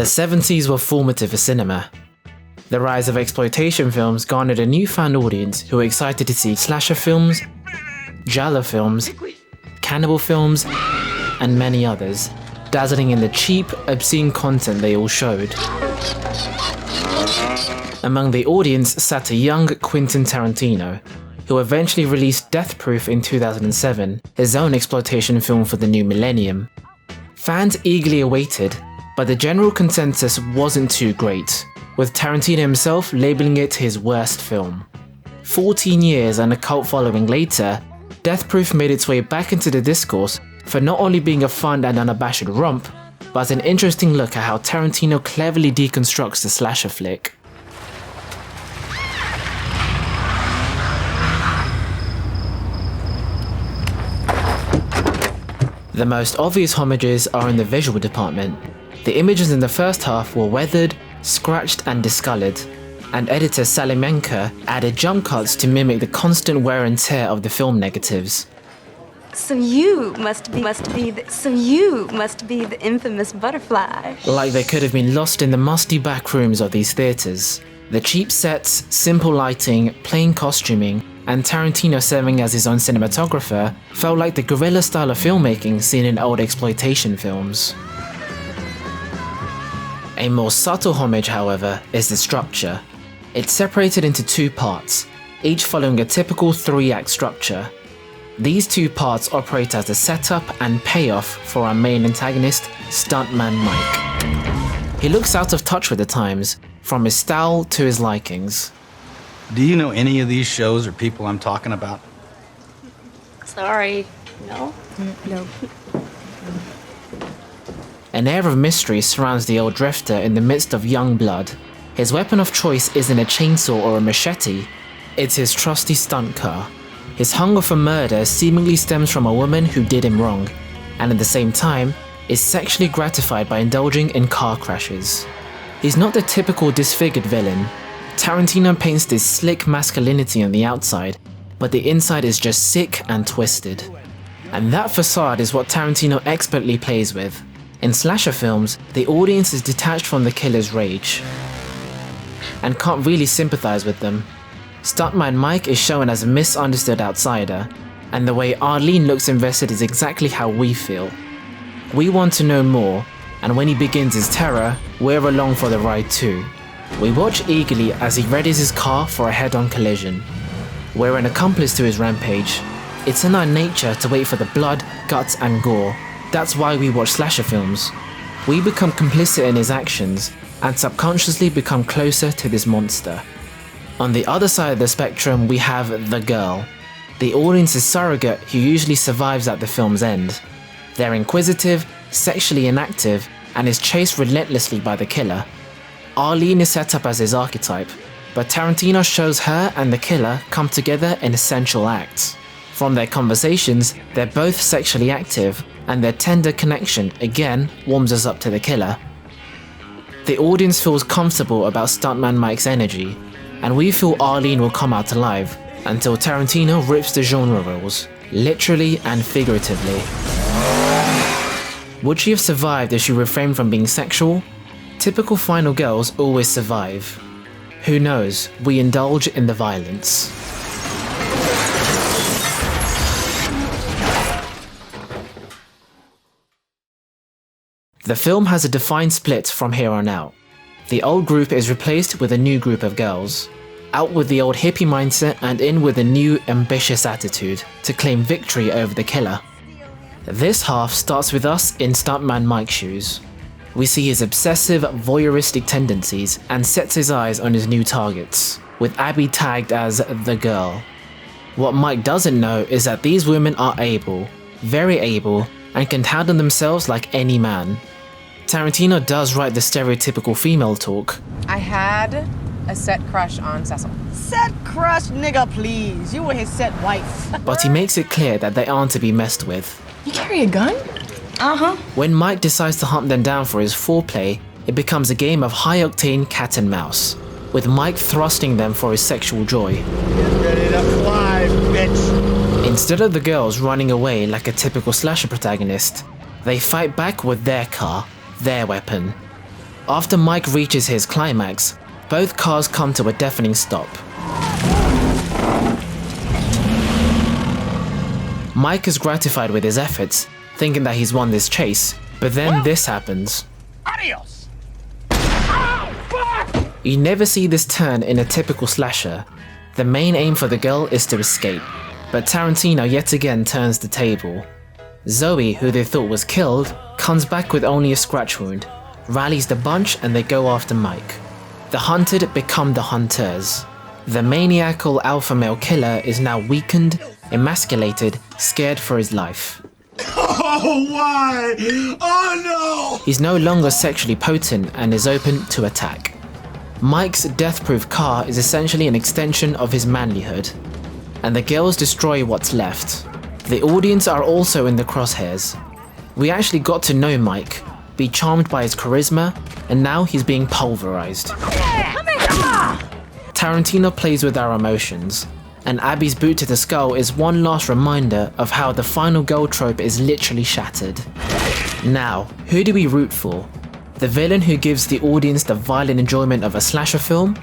The 70s were formative for cinema. The rise of exploitation films garnered a newfound audience who were excited to see slasher films, giallo films, cannibal films, and many others, dazzling in the cheap, obscene content they all showed. Among the audience sat a young Quentin Tarantino, who eventually released Death Proof in 2007, his own exploitation film for the new millennium. Fans eagerly awaited, but the general consensus wasn't too great, with Tarantino himself labeling it his worst film. 14 years and a cult following later, Death Proof made its way back into the discourse for not only being a fun and unabashed romp, but an interesting look at how Tarantino cleverly deconstructs the slasher flick. The most obvious homages are in the visual department. The images in the first half were weathered, scratched and discolored, and editor Salimenka added jump cuts to mimic the constant wear and tear of the film negatives. So you must be the infamous butterfly. Like they could have been lost in the musty back rooms of these theatres. The cheap sets, simple lighting, plain costuming, and Tarantino serving as his own cinematographer felt like the guerrilla style of filmmaking seen in old exploitation films. A more subtle homage, however, is the structure. It's separated into two parts, each following a typical 3-act structure. These two parts operate as the setup and payoff for our main antagonist, Stuntman Mike. He looks out of touch with the times, from his style to his likings. Do you know any of these shows or people I'm talking about? Sorry, no? No. An air of mystery surrounds the old drifter in the midst of young blood. His weapon of choice isn't a chainsaw or a machete, it's his trusty stunt car. His hunger for murder seemingly stems from a woman who did him wrong, and at the same time, is sexually gratified by indulging in car crashes. He's not the typical disfigured villain. Tarantino paints this slick masculinity on the outside, but the inside is just sick and twisted. And that facade is what Tarantino expertly plays with. In slasher films, the audience is detached from the killer's rage and can't really sympathize with them. Stuntman Mike is shown as a misunderstood outsider, and the way Arlene looks invested is exactly how we feel. We want to know more, and when he begins his terror, we're along for the ride too. We watch eagerly as he readies his car for a head-on collision. We're an accomplice to his rampage. It's in our nature to wait for the blood, guts and gore. That's why we watch slasher films. We become complicit in his actions, and subconsciously become closer to this monster. On the other side of the spectrum, we have the girl, the audience's surrogate who usually survives at the film's end. They're inquisitive, sexually inactive, and is chased relentlessly by the killer. Arlene is set up as his archetype, but Tarantino shows her and the killer come together in essential acts. From their conversations, they're both sexually active, and their tender connection again warms us up to the killer. The audience feels comfortable about Stuntman Mike's energy, and we feel Arlene will come out alive, until Tarantino rips the genre rules, literally and figuratively. Would she have survived if she refrained from being sexual? Typical final girls always survive. Who knows, we indulge in the violence. The film has a defined split from here on out. The old group is replaced with a new group of girls, out with the old hippie mindset and in with a new ambitious attitude to claim victory over the killer. This half starts with us in Stuntman Mike's shoes. We see his obsessive, voyeuristic tendencies and sets his eyes on his new targets, with Abby tagged as the girl. What Mike doesn't know is that these women are able, very able, and can handle themselves like any man. Tarantino does write the stereotypical female talk. I had a set crush on Cecil. Set crush, nigga, please. You were his set wife. But he makes it clear that they aren't to be messed with. You carry a gun? When Mike decides to hunt them down for his foreplay, it becomes a game of high-octane cat and mouse, with Mike thrusting them for his sexual joy. Get ready to fly, bitch. Instead of the girls running away like a typical slasher protagonist, they fight back with their car, their weapon. After Mike reaches his climax, both cars come to a deafening stop. Mike is gratified with his efforts, thinking that he's won this chase, but then this happens. Adios. You never see this turn in a typical slasher. The main aim for the girl is to escape, but Tarantino yet again turns the table. Zoe, who they thought was killed, comes back with only a scratch wound, rallies the bunch, and they go after Mike. The hunted become the hunters. The maniacal alpha male killer is now weakened, emasculated, scared for his life. Oh, why? Oh, no! He's no longer sexually potent and is open to attack. Mike's death-proof car is essentially an extension of his manlyhood, and the girls destroy what's left. The audience are also in the crosshairs. We actually got to know Mike, be charmed by his charisma, and now he's being pulverized. Tarantino plays with our emotions, and Abby's boot to the skull is one last reminder of how the final girl trope is literally shattered. Now, who do we root for? The villain who gives the audience the violent enjoyment of a slasher film?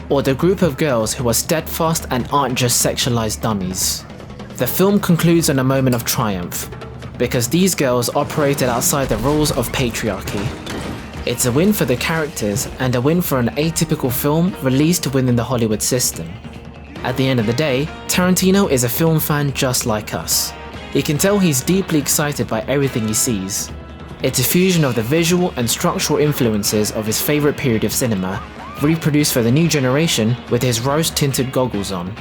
Or the group of girls who are steadfast and aren't just sexualized dummies? The film concludes on a moment of triumph, because these girls operated outside the rules of patriarchy. It's a win for the characters and a win for an atypical film released within the Hollywood system. At the end of the day, Tarantino is a film fan just like us. You can tell he's deeply excited by everything he sees. It's a fusion of the visual and structural influences of his favorite period of cinema, reproduced for the new generation with his rose-tinted goggles on.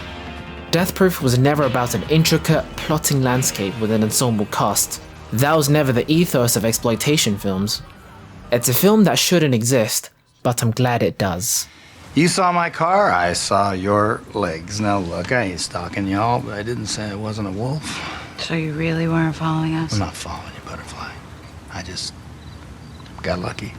Death Proof was never about an intricate, plotting landscape with an ensemble cast. That was never the ethos of exploitation films. It's a film that shouldn't exist, but I'm glad it does. You saw my car, I saw your legs. Now look, I ain't stalking y'all, but I didn't say I wasn't a wolf. So you really weren't following us? I'm not following you, Butterfly. I just got lucky.